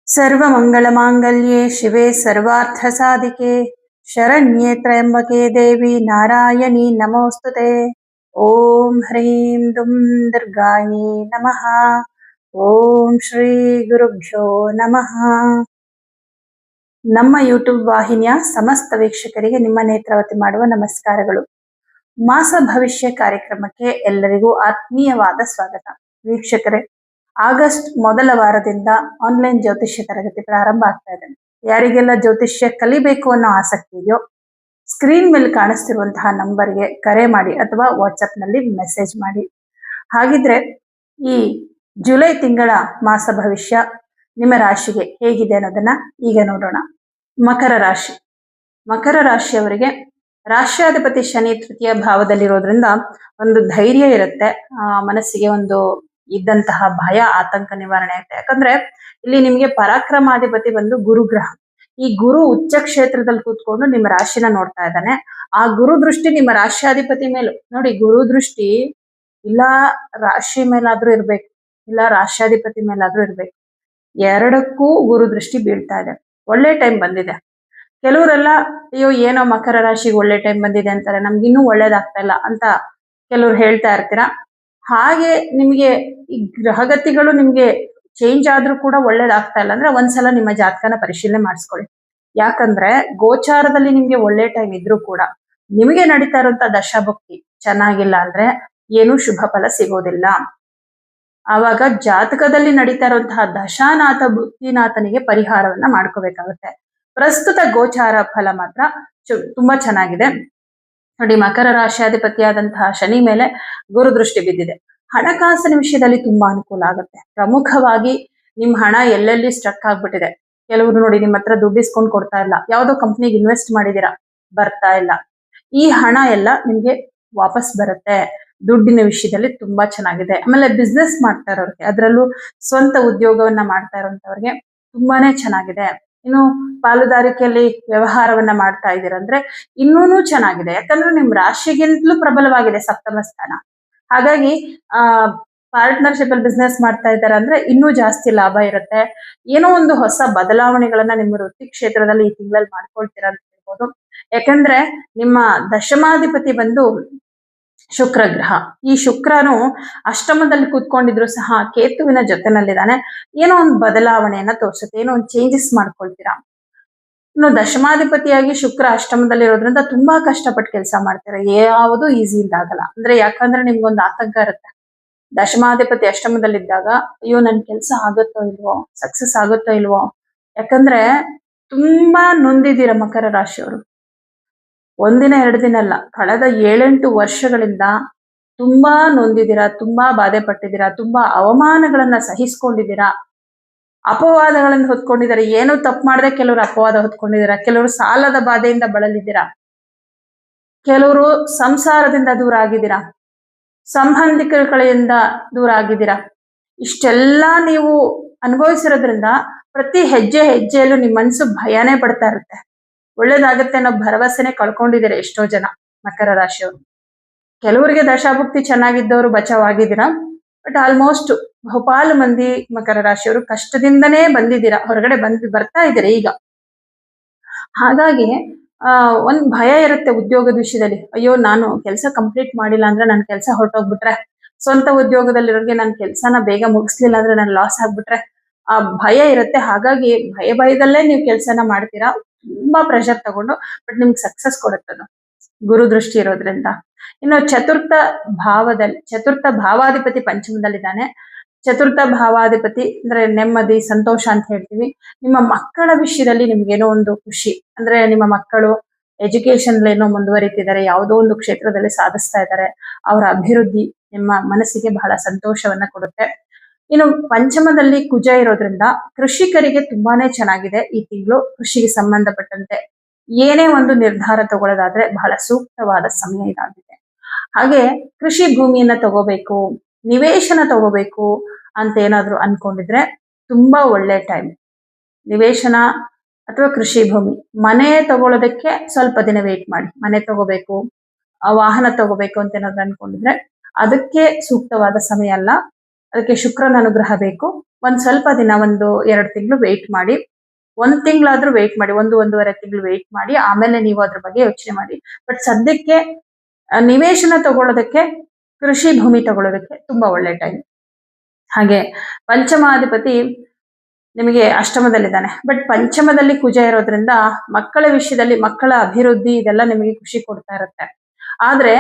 सर्वमङ्गलमाङ्गल्ये शिवे सर्वार्थसाधिके शरण्ये त्र्यम्बके देवी नारायणी नमोस्तुते। ॐ ह्रीं दुं दुर्गायै नमः। ಓಂ ಶ್ರೀ ಗುರುಭ್ಯೋ ನಮಃ. ನಮ್ಮ ಯೂಟ್ಯೂಬ್ ವಾಹಿನಿಯ ಸಮಸ್ತ ವೀಕ್ಷಕರಿಗೆ ನಿಮ್ಮ ನೇತ್ರಾವತಿ ಮಾಡುವ ನಮಸ್ಕಾರಗಳು. ಮಾಸ ಭವಿಷ್ಯ ಕಾರ್ಯಕ್ರಮಕ್ಕೆ ಎಲ್ಲರಿಗೂ ಆತ್ಮೀಯವಾದ ಸ್ವಾಗತ. ವೀಕ್ಷಕರೇ, ಆಗಸ್ಟ್ ಮೊದಲ ವಾರದಿಂದ ಆನ್ಲೈನ್ ಜ್ಯೋತಿಷ್ಯ ತರಗತಿ ಪ್ರಾರಂಭ ಆಗ್ತಾ ಇದೆ. ಯಾರಿಗೆಲ್ಲ ಜ್ಯೋತಿಷ್ಯ ಕಲಿಬೇಕು ಅನ್ನೋ ಆಸಕ್ತಿ ಇದೆಯೋ ಸ್ಕ್ರೀನ್ ಮೇಲೆ ಕಾಣಿಸ್ತಿರುವಂತಹ ನಂಬರ್ಗೆ ಕರೆ ಮಾಡಿ ಅಥವಾ ವಾಟ್ಸಪ್ ನಲ್ಲಿ ಮೆಸೇಜ್ ಮಾಡಿ. ಹಾಗಿದ್ರೆ ಈ ಜುಲೈ ತಿಂಗಳ ಮಾಸ ಭವಿಷ್ಯ ನಿಮ್ಮ ರಾಶಿಗೆ ಹೇಗಿದೆ ಅನ್ನೋದನ್ನ ಈಗ ನೋಡೋಣ. ಮಕರ ರಾಶಿ. ಮಕರ ರಾಶಿಯವರಿಗೆ ರಾಶ್ಯಾಧಿಪತಿ ಶನಿ ತೃತೀಯ ಭಾವದಲ್ಲಿರೋದ್ರಿಂದ ಒಂದು ಧೈರ್ಯ ಇರುತ್ತೆ. ಮನಸ್ಸಿಗೆ ಒಂದು ಇದ್ದಂತಹ ಭಯ ಆತಂಕ ನಿವಾರಣೆ ಆಗುತ್ತೆ. ಯಾಕಂದ್ರೆ ಇಲ್ಲಿ ನಿಮ್ಗೆ ಪರಾಕ್ರಮಾಧಿಪತಿ ಬಂದು ಗುರುಗ್ರಹ. ಈ ಗುರು ಉಚ್ಚ ಕ್ಷೇತ್ರದಲ್ಲಿ ಕೂತ್ಕೊಂಡು ನಿಮ್ಮ ರಾಶಿನ ನೋಡ್ತಾ ಇದ್ದಾನೆ. ಆ ಗುರು ದೃಷ್ಟಿ ನಿಮ್ಮ ರಾಶ್ಯಾಧಿಪತಿ ಮೇಲೂ ನೋಡಿ. ಗುರು ದೃಷ್ಟಿ ಇಲ್ಲ ರಾಶಿ ಮೇಲಾದ್ರೂ ಇರ್ಬೇಕು, ಇಲ್ಲ ರಾಶ್ಯಾಧಿಪತಿ ಮೇಲಾದ್ರೂ ಇರ್ಬೇಕು. ಎರಡಕ್ಕೂ ಗುರು ದೃಷ್ಟಿ ಬೀಳ್ತಾ ಇದೆ. ಒಳ್ಳೆ ಟೈಮ್ ಬಂದಿದೆ. ಕೆಲವರೆಲ್ಲ ಅಯ್ಯೋ ಏನೋ ಮಕರ ರಾಶಿಗೆ ಒಳ್ಳೆ ಟೈಮ್ ಬಂದಿದೆ ಅಂತಾರೆ, ನಮ್ಗಿನ್ನೂ ಒಳ್ಳೇದಾಗ್ತಾ ಇಲ್ಲ ಅಂತ ಕೆಲವ್ರು ಹೇಳ್ತಾ ಇರ್ತೀರಾ. ಹಾಗೆ ನಿಮ್ಗೆ ಈ ಗ್ರಹಗತಿಗಳು ನಿಮ್ಗೆ ಚೇಂಜ್ ಆದ್ರೂ ಕೂಡ ಒಳ್ಳೇದಾಗ್ತಾ ಇಲ್ಲ ಅಂದ್ರೆ ಒಂದ್ಸಲ ನಿಮ್ಮ ಜಾತಕನ ಪರಿಶೀಲನೆ ಮಾಡಿಸ್ಕೊಳ್ಳಿ. ಯಾಕಂದ್ರೆ ಗೋಚಾರದಲ್ಲಿ ನಿಮ್ಗೆ ಒಳ್ಳೆ ಟೈಮ್ ಇದ್ರೂ ಕೂಡ ನಿಮಗೆ ನಡೀತಾ ಇರುವಂತ ದಶಾಭುಕ್ತಿ ಚೆನ್ನಾಗಿಲ್ಲ ಅಂದ್ರೆ ಏನೂ ಶುಭ ಫಲ ಸಿಗೋದಿಲ್ಲ. ಆವಾಗ ಜಾತಕದಲ್ಲಿ ನಡೀತಾ ಇರುವಂತಹ ದಶಾನಾಥ ಬುದ್ಧಿನಾಥನಿಗೆ ಪರಿಹಾರವನ್ನ ಮಾಡ್ಕೋಬೇಕಾಗುತ್ತೆ. ಪ್ರಸ್ತುತ ಗೋಚಾರ ಫಲ ಮಾತ್ರ ತುಂಬಾ ಚೆನ್ನಾಗಿದೆ ನೋಡಿ. ಮಕರ ರಾಶ್ಯಾಧಿಪತಿಯಾದಂತಹ ಶನಿ ಮೇಲೆ ಗುರು ದೃಷ್ಟಿ ಬಿದ್ದಿದೆ. ಹಣಕಾಸಿನ ವಿಷಯದಲ್ಲಿ ತುಂಬಾ ಅನುಕೂಲ ಆಗುತ್ತೆ. ಪ್ರಮುಖವಾಗಿ ನಿಮ್ ಹಣ ಎಲ್ಲೆಲ್ಲಿ ಸ್ಟ್ರಕ್ ಆಗ್ಬಿಟ್ಟಿದೆ. ಕೆಲವರು ನೋಡಿ ನಿಮ್ಮ ಹತ್ರ ದುಡ್ಡು ಇಸ್ಕೊಂಡು ಕೊಡ್ತಾ ಇಲ್ಲ, ಯಾವ್ದೋ ಕಂಪ್ನಿಗೆ ಇನ್ವೆಸ್ಟ್ ಮಾಡಿದೀರಾ, ಬರ್ತಾ ಇಲ್ಲ. ಈ ಹಣ ಎಲ್ಲ ನಿಮ್ಗೆ ವಾಪಸ್ ಬರುತ್ತೆ. ದುಡ್ಡಿನ ವಿಷಯದಲ್ಲಿ ತುಂಬಾ ಚೆನ್ನಾಗಿದೆ. ಆಮೇಲೆ ಬಿಸ್ನೆಸ್ ಮಾಡ್ತಾ ಇರೋರಿಗೆ, ಅದರಲ್ಲೂ ಸ್ವಂತ ಉದ್ಯೋಗವನ್ನ ಮಾಡ್ತಾ ಇರೋಂಥವ್ರಿಗೆ ತುಂಬಾನೇ ಚೆನ್ನಾಗಿದೆ. ಇನ್ನು ಪಾಲುದಾರಿಕೆಯಲ್ಲಿ ವ್ಯವಹಾರವನ್ನ ಮಾಡ್ತಾ ಇದ್ದೀರಂದ್ರೆ ಇನ್ನೂನು ಚೆನ್ನಾಗಿದೆ. ಯಾಕಂದ್ರೆ ನಿಮ್ ರಾಶಿಗಿಂತಲೂ ಪ್ರಬಲವಾಗಿದೆ ಸಪ್ತಮ ಸ್ಥಾನ. ಹಾಗಾಗಿ ಪಾರ್ಟ್ನರ್ಶಿಪ್ ಅಲ್ಲಿ ಬಿಸ್ನೆಸ್ ಮಾಡ್ತಾ ಇದ್ದಾರೆ ಅಂದ್ರೆ ಇನ್ನೂ ಜಾಸ್ತಿ ಲಾಭ ಇರುತ್ತೆ. ಏನೋ ಒಂದು ಹೊಸ ಬದಲಾವಣೆಗಳನ್ನ ನಿಮ್ಮ ವೃತ್ತಿ ಕ್ಷೇತ್ರದಲ್ಲಿ ಈ ತಿಂಗಳಲ್ಲಿ ಮಾಡ್ಕೊಳ್ತೀರಾ ಅಂತ ಹೇಳ್ಬೋದು. ಯಾಕಂದ್ರೆ ನಿಮ್ಮ ದಶಮಾಧಿಪತಿ ಬಂದು ಶುಕ್ರ ಗ್ರಹ. ಈ ಶುಕ್ರನು ಅಷ್ಟಮದಲ್ಲಿ ಕೂತ್ಕೊಂಡಿದ್ರು ಸಹ ಕೇತುವಿನ ಜೊತೆನಲ್ಲಿದ್ದಾನೆ. ಏನೋ ಒಂದು ಬದಲಾವಣೆಯನ್ನ ತೋರಿಸುತ್ತೆ, ಏನೋ ಒಂದು ಚೇಂಜಸ್ ಮಾಡ್ಕೊಳ್ತೀರಾ. ಇನ್ನು ದಶಮಾಧಿಪತಿಯಾಗಿ ಶುಕ್ರ ಅಷ್ಟಮದಲ್ಲಿರೋದ್ರಿಂದ ತುಂಬಾ ಕಷ್ಟಪಟ್ಟು ಕೆಲಸ ಮಾಡ್ತಾರೆ. ಯಾವುದು ಈಸಿ ಆಗಲ್ಲ. ಅಂದ್ರೆ ಯಾಕಂದ್ರೆ ನಿಮ್ಗೊಂದು ಆತಂಕ ಇರುತ್ತೆ. ದಶಮಾಧಿಪತಿ ಅಷ್ಟಮದಲ್ಲಿದ್ದಾಗ ಅಯ್ಯೋ ನನ್ ಕೆಲಸ ಆಗುತ್ತೋ ಇಲ್ವೋ, ಸಕ್ಸಸ್ ಆಗುತ್ತೋ ಇಲ್ವೋ. ಯಾಕಂದ್ರೆ ತುಂಬಾ ನೊಂದಿದ್ದೀರ ಮಕರ ರಾಶಿಯವರು. ಒಂದಿನ ಎರಡು ದಿನ ಅಲ್ಲ, ಕಳೆದ 7-8 ವರ್ಷಗಳಿಂದ ತುಂಬಾ ನೊಂದಿದ್ದೀರಾ, ತುಂಬಾ ಬಾಧೆ ಪಟ್ಟಿದ್ದೀರಾ, ತುಂಬಾ ಅವಮಾನಗಳನ್ನ ಸಹಿಸ್ಕೊಂಡಿದ್ದೀರಾ, ಅಪವಾದಗಳನ್ನು ಹೊತ್ಕೊಂಡಿದ್ದಾರೆ. ಏನು ತಪ್ಪು ಮಾಡದೆ ಕೆಲವರು ಅಪವಾದ ಹೊತ್ಕೊಂಡಿದ್ದೀರಾ, ಕೆಲವರು ಸಾಲದ ಬಾಧೆಯಿಂದ ಬಳಲಿದ್ದೀರಾ, ಕೆಲವರು ಸಂಸಾರದಿಂದ ದೂರ ಆಗಿದ್ದೀರಾ, ಸಂಬಂಧಿಕರ ಕಡೆಯಿಂದ ದೂರ ಆಗಿದ್ದೀರಾ. ಇಷ್ಟೆಲ್ಲ ನೀವು ಅನುಭವಿಸಿರೋದ್ರಿಂದ ಪ್ರತಿ ಹೆಜ್ಜೆ ಹೆಜ್ಜೆಯಲ್ಲೂ ನಿಮ್ಮ ಮನಸ್ಸು ಭಯನೇ ಪಡ್ತಾ ಇರುತ್ತೆ. ಒಳ್ಳೇದಾಗತ್ತೆ ಅನ್ನೋ ಭರವಸೆನೆ ಕಳ್ಕೊಂಡಿದ್ದೀರಾ ಎಷ್ಟೋ ಜನ ಮಕರ ರಾಶಿಯವರು. ಕೆಲವರಿಗೆ ದಶಾಭುಕ್ತಿ ಚೆನ್ನಾಗಿದ್ದವರು ಬಚಾವಾಗಿದ್ದೀರಾ. ಬಟ್ ಆಲ್ಮೋಸ್ಟ್ ಬಹುಪಾಲು ಮಂದಿ ಮಕರ ರಾಶಿಯವರು ಕಷ್ಟದಿಂದನೇ ಬಂದಿದ್ದೀರಾ, ಹೊರಗಡೆ ಬರ್ತಾ ಇದ್ದೀರಾ ಈಗ. ಹಾಗಾಗಿ ಒಂದ್ ಭಯ ಇರುತ್ತೆ ಉದ್ಯೋಗದ ವಿಷಯದಲ್ಲಿ. ಅಯ್ಯೋ ನಾನು ಕೆಲಸ ಕಂಪ್ಲೀಟ್ ಮಾಡಿಲ್ಲ ಅಂದ್ರೆ ನನ್ನ ಕೆಲಸ ಹೊರಟೋಗ್ಬಿಟ್ರೆ, ಸ್ವಂತ ಉದ್ಯೋಗದಲ್ಲಿರೋರಿಗೆ ನನ್ನ ಕೆಲಸನ ಬೇಗ ಮುಗಿಸ್ಲಿಲ್ಲ ಅಂದ್ರೆ ನಾನು ಲಾಸ್ ಆಗ್ಬಿಟ್ರೆ ಆ ಭಯ ಇರುತ್ತೆ. ಹಾಗಾಗಿ ಭಯದಲ್ಲೇ ನೀವು ಕೆಲಸನ ಮಾಡ್ತೀರಾ, ತುಂಬಾ ಪ್ರೆಷರ್ ತಗೊಂಡು. ಬಟ್ ನಿಮ್ಗೆ ಸಕ್ಸಸ್ ಕೊಡುತ್ತದು ಗುರು ದೃಷ್ಟಿ ಇರೋದ್ರಿಂದ. ಇನ್ನು ಚತುರ್ಥ ಭಾವಾಧಿಪತಿ ಪಂಚಮದಲ್ಲಿದ್ದಾನೆ. ಚತುರ್ಥ ಭಾವಾಧಿಪತಿ ಅಂದ್ರೆ ನೆಮ್ಮದಿ, ಸಂತೋಷ ಅಂತ ಹೇಳ್ತೀವಿ. ನಿಮ್ಮ ಮಕ್ಕಳ ವಿಷಯದಲ್ಲಿ ನಿಮ್ಗೇನೋ ಒಂದು ಖುಷಿ. ಅಂದ್ರೆ ನಿಮ್ಮ ಮಕ್ಕಳು ಎಜುಕೇಶನ್ ಏನೋ ಮುಂದುವರಿತಿದ್ದಾರೆ, ಯಾವುದೋ ಒಂದು ಕ್ಷೇತ್ರದಲ್ಲಿ ಸಾಧಿಸ್ತಾ ಇದ್ದಾರೆ. ಅವರ ಅಭಿವೃದ್ಧಿ ನಿಮ್ಮ ಮನಸ್ಸಿಗೆ ಬಹಳ ಸಂತೋಷವನ್ನ ಕೊಡುತ್ತೆ. ಇನ್ನು ಪಂಚಮದಲ್ಲಿ ಕುಜ ಇರೋದ್ರಿಂದ ಕೃಷಿಕರಿಗೆ ತುಂಬಾನೇ ಚೆನ್ನಾಗಿದೆ ಈ ತಿಂಗಳು. ಕೃಷಿಗೆ ಸಂಬಂಧಪಟ್ಟಂತೆ ಏನೇ ಒಂದು ನಿರ್ಧಾರ ತಗೊಳ್ಳೋದಾದ್ರೆ ಬಹಳ ಸೂಕ್ತವಾದ ಸಮಯ ಇದಾಗಿದೆ. ಹಾಗೆ ಕೃಷಿ ಭೂಮಿಯನ್ನ ತಗೋಬೇಕು, ನಿವೇಶನ ತಗೋಬೇಕು ಅಂತ ಏನಾದ್ರು ಅನ್ಕೊಂಡಿದ್ರೆ ತುಂಬಾ ಒಳ್ಳೆ ಟೈಮ್. ನಿವೇಶನ ಅಥವಾ ಕೃಷಿ ಭೂಮಿ, ಮನೆ ತಗೊಳ್ಳೋದಕ್ಕೆ ಸ್ವಲ್ಪ ದಿನ ವೇಟ್ ಮಾಡಿ. ಮನೆ ತಗೋಬೇಕು, ವಾಹನ ತಗೋಬೇಕು ಅಂತ ಏನಾದ್ರು ಅನ್ಕೊಂಡಿದ್ರೆ ಅದಕ್ಕೆ ಸೂಕ್ತವಾದ ಸಮಯ ಅಲ್ಲ. ಅದಕ್ಕೆ ಶುಕ್ರನ ಅನುಗ್ರಹ ಬೇಕು. ಒಂದ್ ಸ್ವಲ್ಪ ದಿನ 1-2 ತಿಂಗಳು ವೆಯ್ಟ್ ಮಾಡಿ. 1 ತಿಂಗಳಾದ್ರೂ ವೆಯ್ಟ್ ಮಾಡಿ, 1-1.5 ತಿಂಗಳು ವೆಯ್ಟ್ ಮಾಡಿ, ಆಮೇಲೆ ನೀವು ಅದ್ರ ಬಗ್ಗೆ ಯೋಚನೆ ಮಾಡಿ. ಬಟ್ ಸದ್ಯಕ್ಕೆ ನಿವೇಶನ ತಗೊಳ್ಳೋದಕ್ಕೆ, ಕೃಷಿ ಭೂಮಿ ತಗೊಳ್ಳೋದಕ್ಕೆ ತುಂಬಾ ಒಳ್ಳೆ ಟೈಮ್. ಹಾಗೆ ಪಂಚಮಾಧಿಪತಿ ನಿಮಗೆ ಅಷ್ಟಮದಲ್ಲಿದ್ದಾನೆ. ಬಟ್ ಪಂಚಮದಲ್ಲಿ ಕುಜ ಇರೋದ್ರಿಂದ ಮಕ್ಕಳ ವಿಷಯದಲ್ಲಿ, ಮಕ್ಕಳ ಅಭಿವೃದ್ಧಿ ಇದೆಲ್ಲ ನಿಮಗೆ ಖುಷಿ ಕೊಡ್ತಾ ಇರುತ್ತೆ. ಆದ್ರೆ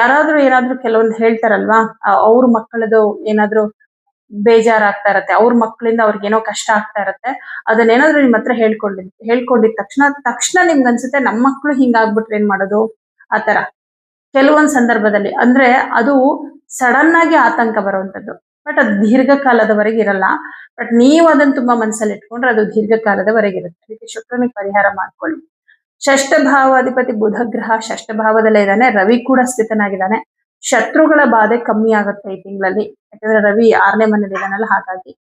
ಏನಾದ್ರೂ ಕೆಲವೊಂದು ಹೇಳ್ತಾರಲ್ವಾ, ಅವ್ರ ಮಕ್ಕಳದು ಏನಾದ್ರೂ ಬೇಜಾರಾಗ್ತಾ ಇರತ್ತೆ, ಅವ್ರ ಮಕ್ಕಳಿಂದ ಅವ್ರಿಗೆ ಏನೋ ಕಷ್ಟ ಆಗ್ತಾ ಇರತ್ತೆ. ಅದನ್ನೇನಾದ್ರೂ ನಿಮ್ ಹತ್ರ ಹೇಳ್ಕೊಂಡಿದ ತಕ್ಷಣ ನಿಮ್ಗೆ ಅನ್ಸುತ್ತೆ ನಮ್ಮ ಮಕ್ಕಳು ಹಿಂಗಾಗ್ಬಿಟ್ರೆ ಏನ್ ಮಾಡೋದು, ಆತರ ಕೆಲವೊಂದ್ ಸಂದರ್ಭದಲ್ಲಿ. ಅಂದ್ರೆ ಅದು ಸಡನ್ ಆಗಿ ಆತಂಕ ಬರುವಂತದ್ದು. ಬಟ್ ಅದು ದೀರ್ಘಕಾಲದವರೆಗೆ ಇರಲ್ಲ. ಬಟ್ ನೀವು ಅದನ್ನ ತುಂಬಾ ಮನಸ್ಸಲ್ಲಿ ಇಟ್ಕೊಂಡ್ರೆ ಅದು ದೀರ್ಘಕಾಲದವರೆಗೆ ಇರುತ್ತೆ. ಅದಕ್ಕೆ ಶುಕ್ರನಿಗೆ ಪರಿಹಾರ ಮಾಡ್ಕೊಳ್ಳಿ. ಷಷ್ಠ ಭಾವಾಧಿಪತಿ ಬುಧ ಗ್ರಹ ಷಷ್ಠ ಭಾವದಲ್ಲೇ ಇದ್ದಾನೆ. ರವಿ ಕೂಡ ಸ್ಥಿತನಾಗಿದ್ದಾನೆ. ಶತ್ರುಗಳ ಬಾಧೆ ಕಮ್ಮಿ ಆಗುತ್ತೆ ಈ ತಿಂಗಳಲ್ಲಿ, ಯಾಕಂದ್ರೆ ರವಿ 6ನೇ ಮನೇಲಿ ಇದಾನಲ್ಲ. ಹಾಗಾಗಿ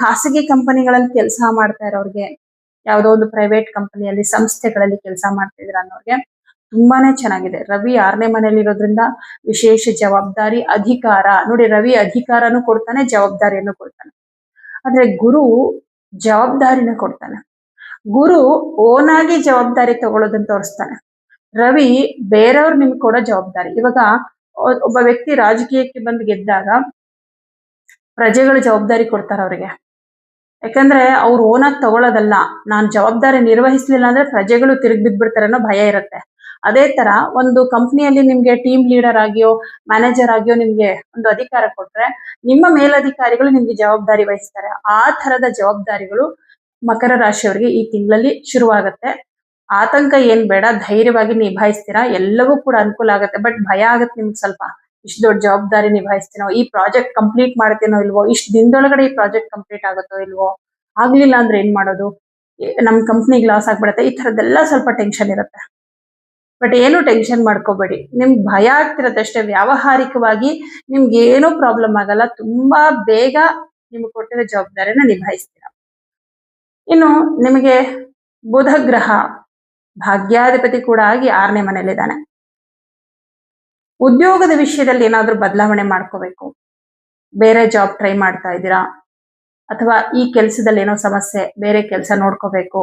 ಖಾಸಗಿ ಕಂಪನಿಗಳಲ್ಲಿ ಕೆಲಸ ಮಾಡ್ತಾ ಇರೋರ್ಗೆ, ಯಾವುದೋ ಒಂದು ಪ್ರೈವೇಟ್ ಕಂಪನಿಯಲ್ಲಿ, ಸಂಸ್ಥೆಗಳಲ್ಲಿ ಕೆಲಸ ಮಾಡ್ತಿದ್ರ ಅನ್ನೋರ್ಗೆ ತುಂಬಾನೇ ಚೆನ್ನಾಗಿದೆ. ರವಿ 6ನೇ ಮನೇಲಿ ಇರೋದ್ರಿಂದ ವಿಶೇಷ ಜವಾಬ್ದಾರಿ, ಅಧಿಕಾರ. ನೋಡಿ, ರವಿ ಅಧಿಕಾರನೂ ಕೊಡ್ತಾನೆ, ಜವಾಬ್ದಾರಿಯನ್ನು ಕೊಡ್ತಾನೆ. ಆದ್ರೆ ಗುರು ಜವಾಬ್ದಾರಿನ ಕೊಡ್ತಾನೆ. ಗುರು ಓನಾಗಿ ಜವಾಬ್ದಾರಿ ತಗೊಳ್ಳೋದನ್ನ ತೋರಿಸ್ತಾನೆ. ರವಿ ಬೇರೆಯವ್ರು ನಿಮ್ಗೆ ಕೊಡೋ ಜವಾಬ್ದಾರಿ. ಇವಾಗ ಒಬ್ಬ ವ್ಯಕ್ತಿ ರಾಜಕೀಯಕ್ಕೆ ಬಂದು ಗೆದ್ದಾಗ ಪ್ರಜೆಗಳು ಜವಾಬ್ದಾರಿ ಕೊಡ್ತಾರೆ ಅವ್ರಿಗೆ. ಯಾಕಂದ್ರೆ ಅವ್ರು ಓನಾಗಿ ತಗೊಳ್ಳೋದಲ್ಲ. ನಾನ್ ಜವಾಬ್ದಾರಿ ನಿರ್ವಹಿಸ್ಲಿಲ್ಲ ಅಂದ್ರೆ ಪ್ರಜೆಗಳು ತಿರುಗಿ ಬಿದ್ಬಿಡ್ತಾರೆ ಅನ್ನೋ ಭಯ ಇರುತ್ತೆ. ಅದೇ ತರ ಒಂದು ಕಂಪ್ನಿಯಲ್ಲಿ ನಿಮ್ಗೆ ಟೀಮ್ ಲೀಡರ್ ಆಗಿಯೋ, ಮ್ಯಾನೇಜರ್ ಆಗಿಯೋ ನಿಮ್ಗೆ ಒಂದು ಅಧಿಕಾರ ಕೊಟ್ರೆ, ನಿಮ್ಮ ಮೇಲಧಿಕಾರಿಗಳು ನಿಮ್ಗೆ ಜವಾಬ್ದಾರಿ ವಹಿಸ್ತಾರೆ. ಆ ತರದ ಜವಾಬ್ದಾರಿಗಳು ಮಕರ ರಾಶಿಯವರಿಗೆ ಈ ತಿಂಗಳಲ್ಲಿ ಶುರುವಾಗುತ್ತೆ. ಆತಂಕ ಏನ್ ಬೇಡ, ಧೈರ್ಯವಾಗಿ ನಿಭಾಯಿಸ್ತೀರಾ, ಎಲ್ಲವೂ ಕೂಡ ಅನುಕೂಲ ಆಗುತ್ತೆ. ಬಟ್ ಭಯ ಆಗುತ್ತೆ ನಿಮ್ಗೆ ಸ್ವಲ್ಪ. ಇಷ್ಟು ದೊಡ್ಡ ಜವಾಬ್ದಾರಿ ನಿಭಾಯಿಸ್ತೀನೋ, ಈ ಪ್ರಾಜೆಕ್ಟ್ ಕಂಪ್ಲೀಟ್ ಮಾಡ್ತೀನೋ ಇಲ್ವೋ, ಇಷ್ಟು ದಿನದೊಳಗಡೆ ಈ ಪ್ರಾಜೆಕ್ಟ್ ಕಂಪ್ಲೀಟ್ ಆಗುತ್ತೋ ಇಲ್ವೋ, ಆಗ್ಲಿಲ್ಲ ಅಂದ್ರೆ ಏನ್ ಮಾಡೋದು, ನಮ್ ಕಂಪ್ನಿಗೆ ಲಾಸ್ ಆಗ್ಬಿಡತ್ತೆ, ಈ ತರದ್ದೆಲ್ಲ ಸ್ವಲ್ಪ ಟೆನ್ಷನ್ ಇರುತ್ತೆ. ಬಟ್ ಏನು ಟೆನ್ಷನ್ ಮಾಡ್ಕೋಬೇಡಿ, ನಿಮ್ಗೆ ಭಯ ಆಗ್ತಿರತ್ತಷ್ಟೇ. ವ್ಯಾವಹಾರಿಕವಾಗಿ ನಿಮ್ಗೆ ಏನೂ ಪ್ರಾಬ್ಲಮ್ ಆಗಲ್ಲ. ತುಂಬಾ ಬೇಗ ನಿಮ್ಗೆ ಕೊಟ್ಟಿರೋ ಜವಾಬ್ದಾರಿನ ನಿಭಾಯಿಸ್ತೀರಾ. ಇನ್ನು ನಿಮಗೆ ಬುಧ ಗ್ರಹ ಭಾಗ್ಯಾಧಿಪತಿ ಕೂಡ ಆಗಿ 6ನೇ ಮನೆಯಲ್ಲಿದ್ದಾನೆ. ಉದ್ಯೋಗದ ವಿಷಯದಲ್ಲಿ ಏನಾದ್ರೂ ಬದಲಾವಣೆ ಮಾಡ್ಕೋಬೇಕು, ಬೇರೆ ಜಾಬ್ ಟ್ರೈ ಮಾಡ್ತಾ ಇದ್ದೀರಾ, ಅಥವಾ ಈ ಕೆಲಸದಲ್ಲಿ ಏನೋ ಸಮಸ್ಯೆ, ಬೇರೆ ಕೆಲಸ ನೋಡ್ಕೋಬೇಕು,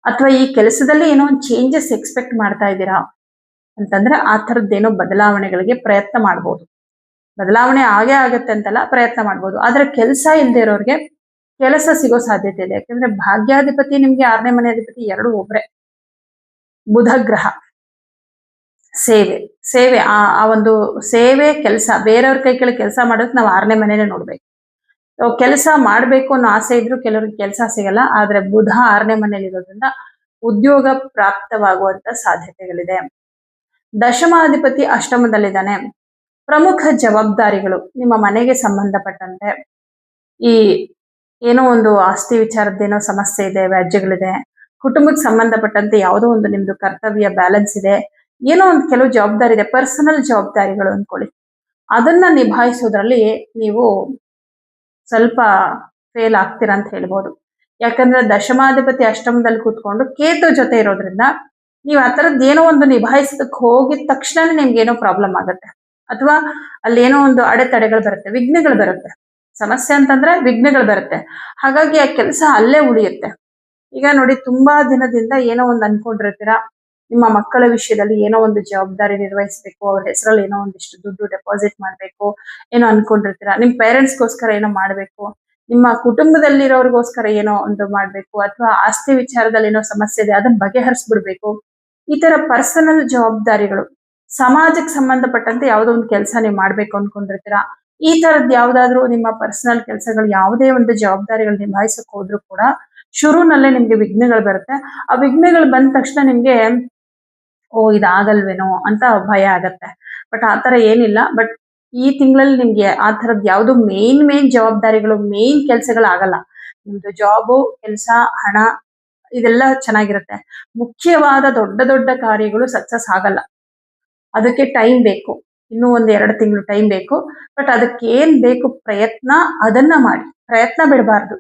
ಅಥವಾ ಈ ಕೆಲಸದಲ್ಲಿ ಏನೋ ಒಂದು ಚೇಂಜಸ್ ಎಕ್ಸ್ಪೆಕ್ಟ್ ಮಾಡ್ತಾ ಇದ್ದೀರಾ ಅಂತಂದ್ರೆ ಆ ಥರದ್ದೇನೋ ಬದಲಾವಣೆಗಳಿಗೆ ಪ್ರಯತ್ನ ಮಾಡ್ಬೋದು. ಬದಲಾವಣೆ ಆಗೇ ಆಗತ್ತೆ ಅಂತಲ್ಲ, ಪ್ರಯತ್ನ ಮಾಡ್ಬೋದು. ಆದ್ರೆ ಕೆಲಸ ಇಲ್ಲದೆ ಇರೋರಿಗೆ ಕೆಲಸ ಸಿಗೋ ಸಾಧ್ಯತೆ ಇದೆ. ಯಾಕಂದ್ರೆ ಭಾಗ್ಯಾಧಿಪತಿ ನಿಮ್ಗೆ 6ನೇ ಮನೆ ಅಧಿಪತಿ ಎರಡು ಒಬ್ರೆ. ಬುಧ ಗ್ರಹ ಸೇವೆ ಆ ಒಂದು ಸೇವೆ, ಕೆಲಸ, ಬೇರೆಯವ್ರ ಕೈ ಕೆಳಗೆ ಕೆಲಸ ಮಾಡೋಕೆ ನಾವು 6ನೇ ಮನೇನೆ ನೋಡ್ಬೇಕು. ಕೆಲಸ ಮಾಡ್ಬೇಕು ಅನ್ನೋ ಆಸೆ ಇದ್ರು ಕೆಲವ್ರಿಗೆ ಕೆಲಸ ಸಿಗಲ್ಲ. ಆದ್ರೆ ಬುಧ 6ನೇ ಮನೇಲಿ ಇರೋದ್ರಿಂದ ಉದ್ಯೋಗ ಪ್ರಾಪ್ತವಾಗುವಂತ ಸಾಧ್ಯತೆಗಳಿದೆ. ದಶಮಾಧಿಪತಿ ಅಷ್ಟಮದಲ್ಲಿದ್ದಾನೆ. ಪ್ರಮುಖ ಜವಾಬ್ದಾರಿಗಳು ನಿಮ್ಮ ಮನೆಗೆ ಸಂಬಂಧಪಟ್ಟಂತೆ, ಈ ಏನೋ ಒಂದು ಆಸ್ತಿ ವಿಚಾರದ್ದೇನೋ ಸಮಸ್ಯೆ ಇದೆ, ವ್ಯಾಜ್ಯಗಳಿದೆ, ಕುಟುಂಬಕ್ಕೆ ಸಂಬಂಧಪಟ್ಟಂತೆ ಯಾವುದೋ ಒಂದು ನಿಮ್ದು ಕರ್ತವ್ಯ ಬ್ಯಾಲೆನ್ಸ್ ಇದೆ, ಏನೋ ಒಂದು ಕೆಲವು ಜವಾಬ್ದಾರಿ ಇದೆ, ಪರ್ಸನಲ್ ಜವಾಬ್ದಾರಿಗಳು ಅನ್ಕೊಳ್ಳಿ. ಅದನ್ನ ನಿಭಾಯಿಸೋದ್ರಲ್ಲಿ ನೀವು ಸ್ವಲ್ಪ ಫೇಲ್ ಆಗ್ತೀರಾ ಅಂತ ಹೇಳ್ಬೋದು. ಯಾಕಂದ್ರೆ ದಶಮಾಧಿಪತಿ ಅಷ್ಟಮದಲ್ಲಿ ಕೂತ್ಕೊಂಡು ಕೇತು ಜೊತೆ ಇರೋದ್ರಿಂದ ನೀವು ಆ ಥರದ್ದು ಏನೋ ಒಂದು ನಿಭಾಯಿಸೋದಕ್ಕೆ ಹೋಗಿದ ತಕ್ಷಣ ನಿಮ್ಗೆ ಏನೋ ಪ್ರಾಬ್ಲಮ್ ಆಗುತ್ತೆ, ಅಥವಾ ಅಲ್ಲಿ ಏನೋ ಒಂದು ಅಡೆತಡೆಗಳು ಬರುತ್ತೆ, ವಿಘ್ನಗಳು ಬರುತ್ತೆ. ಸಮಸ್ಯೆ ಅಂತಂದ್ರೆ ವಿಘ್ನಗಳು ಬರುತ್ತೆ. ಹಾಗಾಗಿ ಆ ಕೆಲಸ ಅಲ್ಲೇ ಉಳಿಯುತ್ತೆ. ಈಗ ನೋಡಿ, ತುಂಬಾ ದಿನದಿಂದ ಏನೋ ಒಂದು ಅನ್ಕೊಂಡಿರ್ತೀರಾ, ನಿಮ್ಮ ಮಕ್ಕಳ ವಿಷಯದಲ್ಲಿ ಏನೋ ಒಂದು ಜವಾಬ್ದಾರಿ ನಿರ್ವಹಿಸಬೇಕು, ಅವ್ರ ಹೆಸರಲ್ಲಿ ಏನೋ ಒಂದಿಷ್ಟು ದುಡ್ಡು ಡೆಪಾಸಿಟ್ ಮಾಡ್ಬೇಕು ಏನೋ ಅನ್ಕೊಂಡಿರ್ತೀರಾ, ನಿಮ್ ಪೇರೆಂಟ್ಸ್ಗೋಸ್ಕರ ಏನೋ ಮಾಡ್ಬೇಕು, ನಿಮ್ಮ ಕುಟುಂಬದಲ್ಲಿರೋರ್ಗೋಸ್ಕರ ಏನೋ ಒಂದು ಮಾಡ್ಬೇಕು, ಅಥವಾ ಆಸ್ತಿ ವಿಚಾರದಲ್ಲಿ ಏನೋ ಸಮಸ್ಯೆ ಇದೆ ಅದನ್ನ ಬಗೆಹರಿಸ್ಬಿಡ್ಬೇಕು. ಈ ತರ ಪರ್ಸನಲ್ ಜವಾಬ್ದಾರಿಗಳು, ಸಮಾಜಕ್ಕೆ ಸಂಬಂಧಪಟ್ಟಂತೆ ಯಾವುದೋ ಒಂದು ಕೆಲಸ ನೀವು ಮಾಡ್ಬೇಕು ಅನ್ಕೊಂಡಿರ್ತೀರಾ. ಈ ತರದ್ ಯಾವ್ದಾದ್ರು ನಿಮ್ಮ ಪರ್ಸನಲ್ ಕೆಲಸಗಳು, ಯಾವುದೇ ಒಂದು ಜವಾಬ್ದಾರಿಗಳು ನಿಭಾಯಿಸಕ್ ಹೋದ್ರು ಕೂಡ ಶುರುನಲ್ಲೇ ನಿಮ್ಗೆ ವಿಘ್ನಗಳು ಬರುತ್ತೆ. ಆ ವಿಘ್ನಗಳು ಬಂದ ತಕ್ಷಣ ನಿಮ್ಗೆ ಇದಾಗಲ್ವೇನೋ ಅಂತ ಭಯ ಆಗತ್ತೆ. ಬಟ್ ಆತರ ಏನಿಲ್ಲ. ಬಟ್ ಈ ತಿಂಗಳಲ್ಲಿ ನಿಮ್ಗೆ ಆ ತರದ್ ಯಾವ್ದು ಮೇನ್ ಜವಾಬ್ದಾರಿಗಳು, ಮೇನ್ ಕೆಲಸಗಳು ಆಗಲ್ಲ. ನಿಮ್ದು ಜಾಬು, ಕೆಲಸ, ಹಣ ಇದೆಲ್ಲ ಚೆನ್ನಾಗಿರುತ್ತೆ. ಮುಖ್ಯವಾದ ದೊಡ್ಡ ಕಾರ್ಯಗಳು ಸಕ್ಸಸ್ ಆಗಲ್ಲ. ಅದಕ್ಕೆ ಟೈಮ್ ಬೇಕು, ಇನ್ನೂ 1-2 ತಿಂಗಳು ಟೈಮ್ ಬೇಕು. ಬಟ್ ಅದಕ್ಕೆ ಏನ್ ಬೇಕು ಪ್ರಯತ್ನ, ಅದನ್ನ ಮಾಡಿ. ಪ್ರಯತ್ನ ಬಿಡಬಾರ್ದು.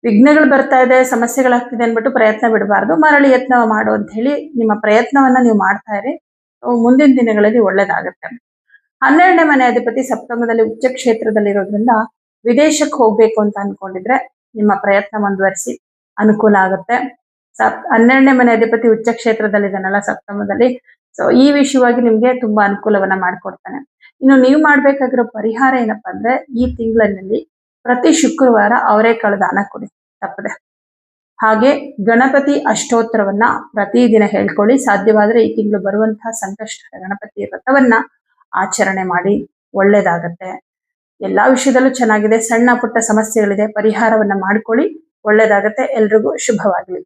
ವಿಘ್ನಗಳು ಬರ್ತಾ ಇದೆ, ಸಮಸ್ಯೆಗಳಾಗ್ತಿದೆ ಅನ್ಬಿಟ್ಟು ಪ್ರಯತ್ನ ಬಿಡಬಾರ್ದು. ಮರಳಿ ಯತ್ನ ಮಾಡು ಅಂತ ಹೇಳಿ ನಿಮ್ಮ ಪ್ರಯತ್ನವನ್ನ ನೀವು ಮಾಡ್ತಾ ಇರಿ. ಮುಂದಿನ ದಿನಗಳಲ್ಲಿ ಒಳ್ಳೇದಾಗುತ್ತೆ. 12ನೇ ಮನೆ ಅಧಿಪತಿ ಸಪ್ತಮದಲ್ಲಿ ಉಚ್ಚ ಕ್ಷೇತ್ರದಲ್ಲಿ ಇರೋದ್ರಿಂದ ವಿದೇಶಕ್ಕೆ ಹೋಗ್ಬೇಕು ಅಂತ ಅನ್ಕೊಂಡಿದ್ರೆ ನಿಮ್ಮ ಪ್ರಯತ್ನ ಮುಂದುವರಿಸಿ, ಅನುಕೂಲ ಆಗುತ್ತೆ. 12ನೇ ಮನೆ ಅಧಿಪತಿ ಉಚ್ಚ ಕ್ಷೇತ್ರದಲ್ಲಿದ್ದಾನಲ್ಲ ಸಪ್ತಮದಲ್ಲಿ, ಸೊ ಈ ವಿಷಯವಾಗಿ ನಿಮ್ಗೆ ತುಂಬಾ ಅನುಕೂಲವನ್ನ ಮಾಡ್ಕೊಡ್ತಾನೆ. ಇನ್ನು ನೀವು ಮಾಡ್ಬೇಕಾಗಿರೋ ಪರಿಹಾರ ಏನಪ್ಪಾ ಅಂದ್ರೆ, ಈ ತಿಂಗಳಲ್ಲಿ ಪ್ರತಿ ಶುಕ್ರವಾರ ಅವರೆಕಾಳು ದಾನ ಕೊಡಿ, ತಪ್ಪದೆ. ಹಾಗೆ ಗಣಪತಿ ಅಷ್ಟೋತ್ತರವನ್ನ ಪ್ರತಿದಿನ ಹೇಳ್ಕೊಳ್ಳಿ. ಸಾಧ್ಯವಾದ್ರೆ ಈ ತಿಂಗಳು ಬರುವಂತಹ ಸಂಕಷ್ಟ ಗಣಪತಿ ವ್ರತವನ್ನ ಆಚರಣೆ ಮಾಡಿ, ಒಳ್ಳೇದಾಗತ್ತೆ. ಎಲ್ಲಾ ವಿಷಯದಲ್ಲೂ ಚೆನ್ನಾಗಿದೆ. ಸಣ್ಣ ಪುಟ್ಟ ಸಮಸ್ಯೆಗಳಿದೆ, ಪರಿಹಾರವನ್ನ ಮಾಡ್ಕೊಳ್ಳಿ, ಒಳ್ಳೇದಾಗತ್ತೆ. ಎಲ್ರಿಗೂ ಶುಭವಾಗ್ಲಿ.